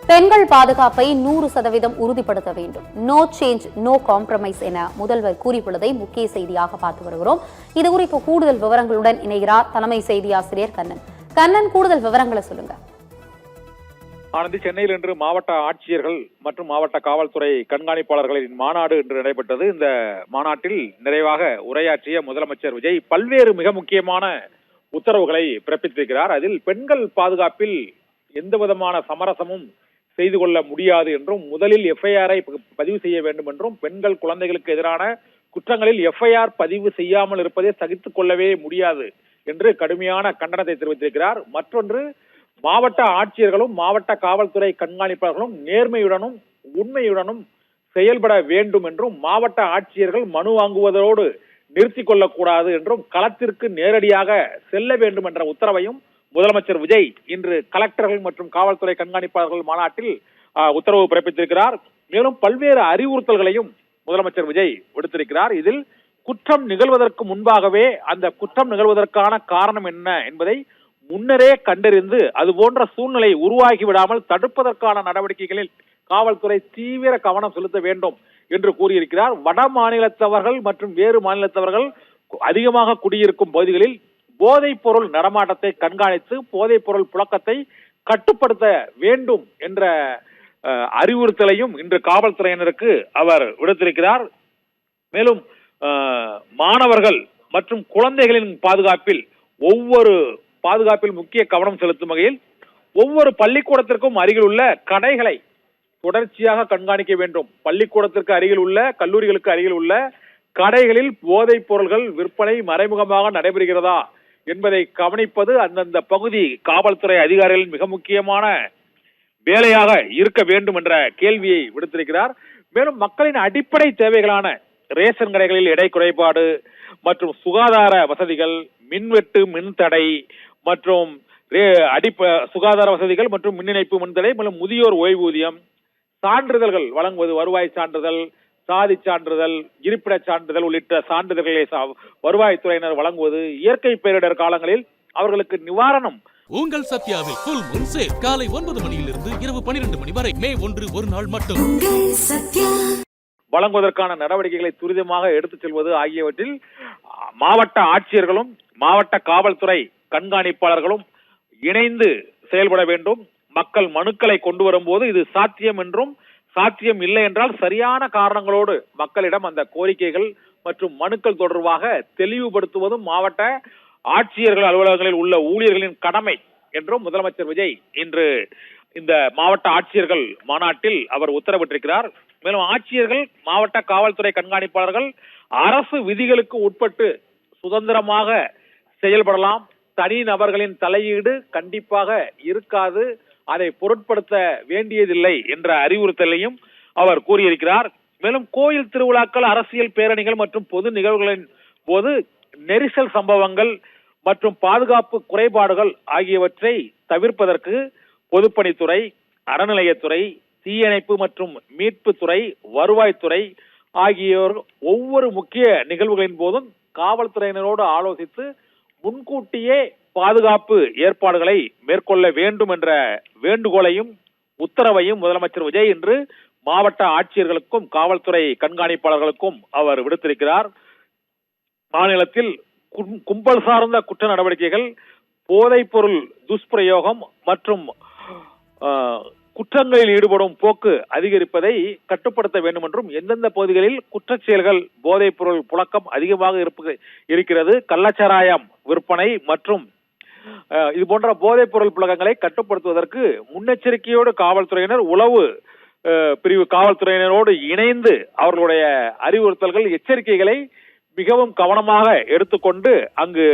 பெண்கள் பாதுகாப்பை 100% உறுதிப்படுத்த வேண்டும். நோ சேஞ்ச் நோ காம்ப்ரமைஸ் என முதல்வர் கூறியுள்ளதை முக்கிய செய்தியாக பார்த்து வருகிறோம். இது குறித்த கூடுதல் விவரங்களுடன் இணைகிறார் தலைமை செய்தி ஆசிரியர் கண்ணன். கண்ணன், கூடுதல் விவரங்களை சொல்லுங்க. ஆனந்தி, சென்னையில் இன்று மாவட்ட ஆட்சியர்கள் மற்றும் மாவட்ட காவல்துறை கண்காணிப்பாளர்களின் மாநாடு இன்று நடைபெற்றது. இந்த மாநாட்டில் நிறைவாக உரையாற்றிய முதலமைச்சர் விஜய் பல்வேறு மிக முக்கியமான உத்தரவுகளை பிறப்பித்திருக்கிறார். அதில் பெண்கள் பாதுகாப்பில் எந்த விதமான சமரசமும் செய்து கொள்ள முடியாது என்றும், முதலில் எஃப்ஐஆரை பதிவு செய்ய வேண்டும் என்றும், பெண்கள் குழந்தைகளுக்கு எதிரான குற்றங்களில் எஃப்ஐஆர் பதிவு செய்யாமல் இருப்பதை சகித்துக் கொள்ளவே முடியாது என்று கடுமையான கண்டனத்தை தெரிவித்திருக்கிறார். மற்றொன்று, மாவட்ட ஆட்சியர்களும் மாவட்ட காவல்துறை கண்காணிப்பாளர்களும் நேர்மையுடனும் உண்மையுடனும் செயல்பட வேண்டும் என்றும், மாவட்ட ஆட்சியர்கள் மனு வாங்குவதோடு நிறுத்திக் கொள்ளக்கூடாது என்றும், களத்திற்கு நேரடியாக செல்ல வேண்டும் என்ற உத்தரவையும் முதலமைச்சர் விஜய் இன்று கலெக்டர்கள் மற்றும் காவல்துறை கண்காணிப்பாளர்கள் மாநாட்டில் உத்தரவு பிறப்பித்திருக்கிறார். மேலும் பல்வேறு அறிவுறுத்தல்களையும் முதலமைச்சர் விஜய் விடுத்திருக்கிறார். இதில் குற்றம் நிகழ்வதற்கு முன்பாகவே அந்த குற்றம் நிகழ்வதற்கான காரணம் என்ன என்பதை முன்னரே கண்டறிந்து அது போன்ற சூழ்நிலை உருவாகிவிடாமல் தடுப்பதற்கான நடவடிக்கைகளில் காவல்துறை தீவிர கவனம் செலுத்த வேண்டும் என்று கூறியிருக்கிறார். வட மாநிலத்தவர்கள் மற்றும் வேறு மாநிலத்தவர்கள் அதிகமாக குடியிருக்கும் பகுதிகளில் போதைப் பொருள் நடமாட்டத்தை கண்காணித்து போதைப் பொருள் புழக்கத்தை கட்டுப்படுத்த வேண்டும் என்ற அறிவுறுத்தலையும் இன்று காவல்துறையினருக்கு அவர் விடுத்திருக்கிறார். மேலும் மாணவர்கள் மற்றும் குழந்தைகளின் பாதுகாப்பில் முக்கிய கவனம் செலுத்தும் வகையில் ஒவ்வொரு பள்ளிக்கூடத்திற்கும் அருகில் உள்ள கடைகளை தொடர்ச்சியாக கண்காணிக்க வேண்டும். பள்ளிக்கூடத்திற்கு அருகில் உள்ள, கல்லூரிகளுக்கு அருகில் உள்ள கடைகளில் போதைப் பொருள்கள் விற்பனை மறைமுகமாக நடைபெறுகிறதா என்பதை கவனிப்பது அந்தந்த பகுதி காவல்துறை அதிகாரிகளின் மிக முக்கியமான வேலையாக இருக்க வேண்டும் என்ற கேள்வியை விடுத்திருக்கிறார். மேலும் மக்களின் அடிப்படை தேவைகளான ரேஷன் கடைகளில் எடை குறைபாடு மற்றும் சுகாதார வசதிகள், மின்வெட்டு, மின்தடை மற்றும் சுகாதார வசதிகள் மற்றும் மின் இணைப்பு, மின்தடை மற்றும் முதியோர் ஓய்வூதியம், சான்றிதழ்கள் வழங்குவது, வருவாய் சான்றிதழ், சாதி சான்றிதழ், இருப்பிட சான்றிதழ் உள்ளிட்ட சான்றிதழ்களை வருவாய்த்துறையினர் வழங்குவது, இயற்கை பேரிடர் காலங்களில் அவர்களுக்கு நிவாரணம். உங்கள் சத்யாவில் ஃபுல் மூன் சேல் காலை 9 மணியிலிருந்து இரவு 12 மணி வரை மே 1 ஒரு நாள் மட்டும் வழங்குவதற்கான நடவடிக்கைகளை துரிதமாக எடுத்துச் செல்வது ஆகியவற்றில் மாவட்ட ஆட்சியர்களும் மாவட்ட காவல்துறை கண்காணிப்பாளர்களும் இணைந்து செயல்பட வேண்டும். மக்கள் மனுக்களை கொண்டு வரும்போது இது சாத்தியம் என்றும், சாத்தியம் இல்லை என்றால் சரியான காரணங்களோடு மக்களிடம் அந்த கோரிக்கைகள் மற்றும் மனுக்கள் தொடர்பாக தெளிவுபடுத்துவதும் மாவட்ட ஆட்சியர்கள் அலுவலகங்களில் உள்ள ஊழியர்களின் கடமை என்றும் முதலமைச்சர் விஜய் இன்று இந்த மாவட்ட ஆட்சியர்கள் மாநாட்டில் அவர் உத்தரவிட்டிருக்கிறார். மேலும் ஆட்சியர்கள், மாவட்ட காவல்துறை கண்காணிப்பாளர்கள் அரசு விதிகளுக்கு உட்பட்டு சுதந்திரமாக செயல்படலாம். தனி நபர்களின் தலையீடு கண்டிப்பாக இருக்காது, அதை பொருட்படுத்த வேண்டியதில்லை என்ற அறிவுறுத்தலையும் அவர் கூறியிருக்கிறார். மேலும் கோயில் திருவிழாக்கள், அரசியல் பேரணிகள் மற்றும் பொது நிகழ்வுகளின் போது நெரிசல் சம்பவங்கள் மற்றும் பாதுகாப்பு குறைபாடுகள் ஆகியவற்றை தவிர்ப்பதற்கு பொதுப்பணித்துறை, அறநிலையத்துறை, தீயணைப்பு மற்றும் மீட்புத்துறை, வருவாய்த்துறை ஆகியோர் ஒவ்வொரு முக்கிய நிகழ்வுகளின் போதும் காவல்துறையினரோடு ஆலோசித்து முன்கூட்டியே பாதுகாப்பு ஏற்பாடுகளை மேற்கொள்ள வேண்டும் என்ற வேண்டுகோளையும் உத்தரவையும் முதலமைச்சர் விஜய் இன்று மாவட்ட ஆட்சியர்களுக்கும் காவல்துறை கண்காணிப்பாளர்களுக்கும் அவர் விடுத்திருக்கிறார். மாநிலத்தில் கும்பல் சார்ந்த குற்ற நடவடிக்கைகள், போதைப் பொருள் துஷ்பிரயோகம் மற்றும் குற்றங்களில் ஈடுபடும் போக்கு அதிகரிப்பதை கட்டுப்படுத்த வேண்டும் என்றும், எந்தெந்த பகுதிகளில் குற்றச் செயல்கள், போதைப் பொருள் புழக்கம் அதிகமாக இருக்கிறது, கள்ளச்சாராயம் விற்பனை மற்றும் இது போன்ற போதைப் பொருள் புழக்கங்களை கட்டுப்படுத்துவதற்கு முன்னெச்சரிக்கையோடு காவல்துறையினர், உளவு பிரிவு காவல்துறையினரோடு இணைந்து அவர்களுடைய அறிவுறுத்தல்கள், எச்சரிக்கைகளை மிகவும் கவனமாக எடுத்துக்கொண்டு அங்கு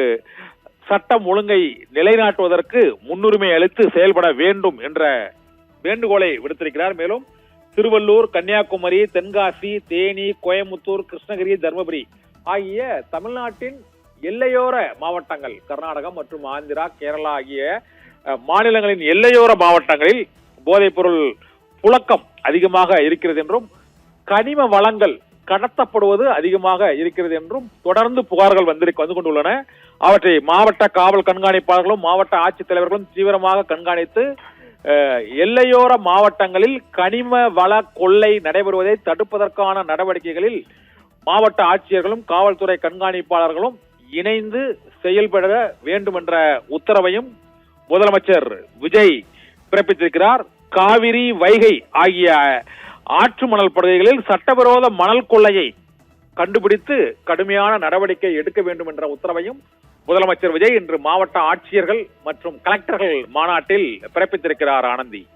சட்டம் ஒழுங்கை நிலைநாட்டுவதற்கு முன்னுரிமை அளித்து செயல்பட வேண்டும் என்ற வேண்டுகோளை விடுத்திருக்கிறார். மேலும் திருவள்ளூர், கன்னியாகுமரி, தென்காசி, தேனி, கோயம்புத்தூர், கிருஷ்ணகிரி, தர்மபுரி ஆகிய தமிழ்நாட்டின் எல்லையோர மாவட்டங்கள், கர்நாடகம் மற்றும் ஆந்திரா, கேரளா ஆகிய மாநிலங்களின் எல்லையோர மாவட்டங்களில் போதைப் பொருள் புழக்கம் அதிகமாக இருக்கிறது என்றும், கனிம வளங்கள் கடத்தப்படுவது அதிகமாக இருக்கிறது என்றும் தொடர்ந்து புகார்கள் வந்து கொண்டுள்ளன. அவற்றை மாவட்ட காவல் கண்காணிப்பாளர்களும் மாவட்ட ஆட்சித்தலைவர்களும் தீவிரமாக கண்காணித்து எல்லையோர மாவட்டங்களில் கனிம வள கொள்ளை நடைபெறுவதை தடுப்பதற்கான நடவடிக்கைகளில் மாவட்ட ஆட்சியர்களும் காவல்துறை கண்காணிப்பாளர்களும் இணைந்து செயல்பட வேண்டும் என்ற உத்தரவையும் முதலமைச்சர் விஜய் பிறப்பித்திருக்கிறார். காவிரி, வைகை ஆகிய ஆற்று மணல் படுகைகளில் சட்டவிரோத மணல் கொள்ளையை கண்டுபிடித்து கடுமையான நடவடிக்கை எடுக்க வேண்டும் என்ற உத்தரவையும் முதலமைச்சர் விஜய் இன்று மாவட்ட ஆட்சியர்கள் மற்றும் கலெக்டர்கள் மாநாட்டில் பிறப்பித்திருக்கிறார். ஆனந்தி.